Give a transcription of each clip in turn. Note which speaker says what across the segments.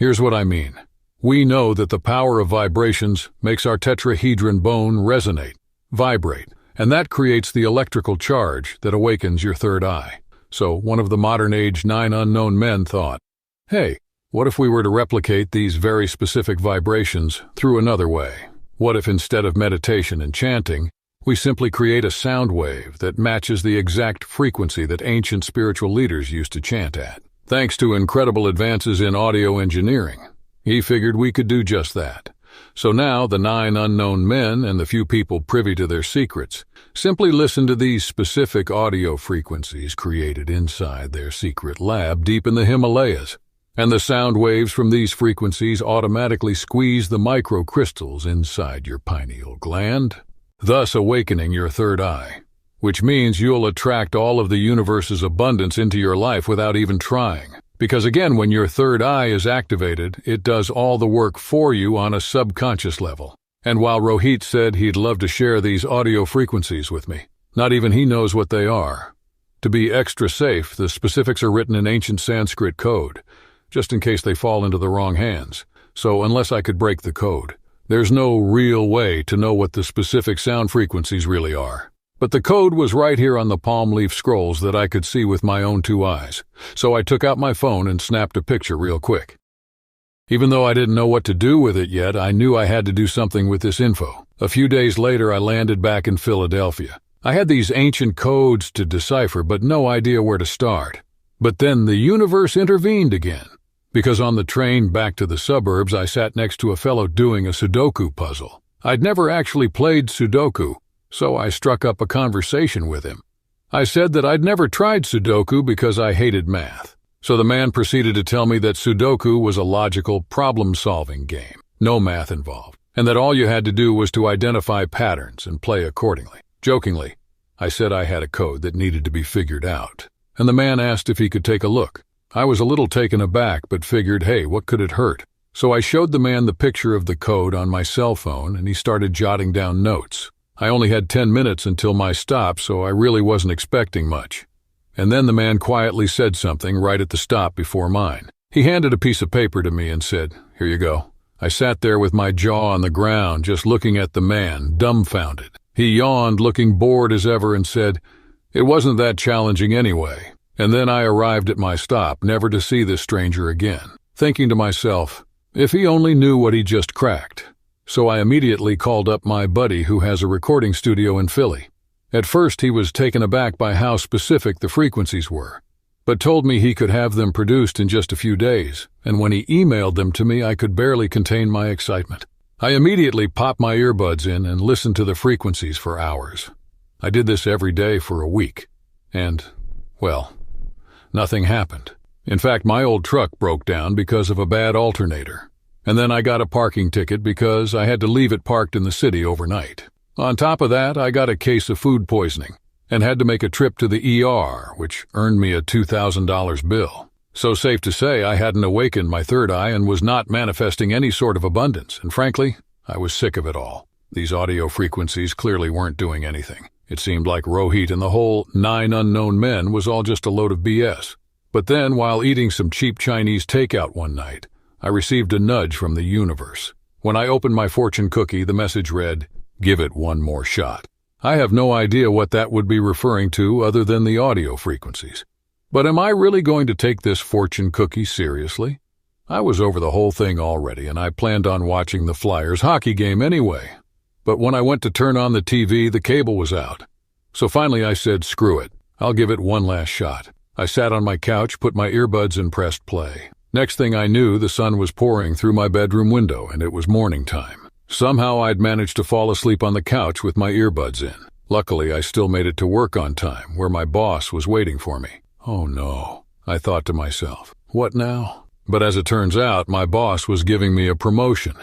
Speaker 1: Here's what I mean. We know that the power of vibrations makes our tetrahedron bone resonate, vibrate, and that creates the electrical charge that awakens your third eye. So one of the modern-age 9 unknown men thought, hey, what if we were to replicate these very specific vibrations through another way? What if instead of meditation and chanting, we simply create a sound wave that matches the exact frequency that ancient spiritual leaders used to chant at? Thanks to incredible advances in audio engineering, he figured we could do just that. So now the 9 unknown men and the few people privy to their secrets simply listen to these specific audio frequencies created inside their secret lab deep in the Himalayas. And the sound waves from these frequencies automatically squeeze the microcrystals inside your pineal gland, thus awakening your third eye, which means you'll attract all of the universe's abundance into your life without even trying. Because again, when your third eye is activated, it does all the work for you on a subconscious level. And while Rohit said he'd love to share these audio frequencies with me, not even he knows what they are. To be extra safe, the specifics are written in ancient Sanskrit code, just in case they fall into the wrong hands. So unless I could break the code, there's no real way to know what the specific sound frequencies really are. But the code was right here on the palm leaf scrolls that I could see with my own 2 eyes, so I took out my phone and snapped a picture real quick. Even though I didn't know what to do with it yet, I knew I had to do something with this info. A few days later, I landed back in Philadelphia. I had these ancient codes to decipher, but no idea where to start. But then the universe intervened again, because on the train back to the suburbs, I sat next to a fellow doing a Sudoku puzzle. I'd never actually played Sudoku, so I struck up a conversation with him. I said that I'd never tried Sudoku because I hated math. So the man proceeded to tell me that Sudoku was a logical, problem-solving game, no math involved, and that all you had to do was to identify patterns and play accordingly. Jokingly, I said I had a code that needed to be figured out, and the man asked if he could take a look. I was a little taken aback, but figured, hey, what could it hurt? So I showed the man the picture of the code on my cell phone, and he started jotting down notes. I only had 10 minutes until my stop, so I really wasn't expecting much. And then the man quietly said something right at the stop before mine. He handed a piece of paper to me and said, here you go. I sat there with my jaw on the ground, just looking at the man, dumbfounded. He yawned, looking bored as ever, and said, it wasn't that challenging anyway. And then I arrived at my stop, never to see this stranger again, thinking to myself, if he only knew what he just cracked. So I immediately called up my buddy who has a recording studio in Philly. At first he was taken aback by how specific the frequencies were, but told me he could have them produced in just a few days, and when he emailed them to me I could barely contain my excitement. I immediately popped my earbuds in and listened to the frequencies for hours. I did this every day for a week, and, well, nothing happened. In fact, my old truck broke down because of a bad alternator. And then I got a parking ticket because I had to leave it parked in the city overnight. On top of that, I got a case of food poisoning and had to make a trip to the ER, which earned me a $2,000 bill. So safe to say I hadn't awakened my third eye and was not manifesting any sort of abundance, and frankly, I was sick of it all. These audio frequencies clearly weren't doing anything. It seemed like Rohit and the whole 9 unknown men was all just a load of BS. But then, while eating some cheap Chinese takeout one night, I received a nudge from the universe. When I opened my fortune cookie, the message read, give it one more shot. I have no idea what that would be referring to other than the audio frequencies. But am I really going to take this fortune cookie seriously? I was over the whole thing already, and I planned on watching the Flyers hockey game anyway. But when I went to turn on the TV, the cable was out. So finally I said, screw it. I'll give it one last shot. I sat on my couch, put my earbuds and pressed play. Next thing I knew, the sun was pouring through my bedroom window and it was morning time. Somehow I'd managed to fall asleep on the couch with my earbuds in. Luckily, I still made it to work on time, where my boss was waiting for me. Oh no, I thought to myself, what now? But as it turns out, my boss was giving me a promotion,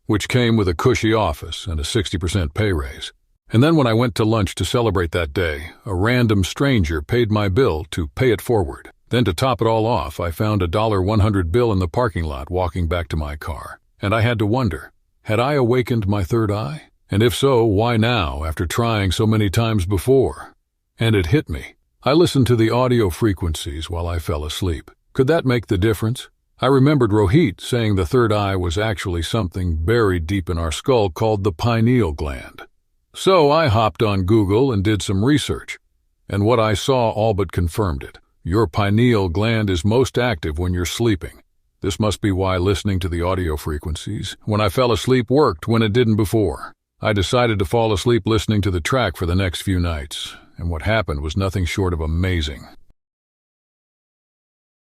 Speaker 1: which came with a cushy office and a 60% pay raise. And then when I went to lunch to celebrate that day, a random stranger paid my bill to pay it forward. Then to top it all off, I found a $100 bill in the parking lot walking back to my car. And I had to wonder, had I awakened my third eye? And if so, why now, after trying so many times before? And it hit me. I listened to the audio frequencies while I fell asleep. Could that make the difference? I remembered Rohit saying the third eye was actually something buried deep in our skull called the pineal gland. So I hopped on Google and did some research, and what I saw all but confirmed it. Your pineal gland is most active when you're sleeping. This must be why listening to the audio frequencies when I fell asleep worked when it didn't before. I decided to fall asleep listening to the track for the next few nights, and what happened was nothing short of amazing.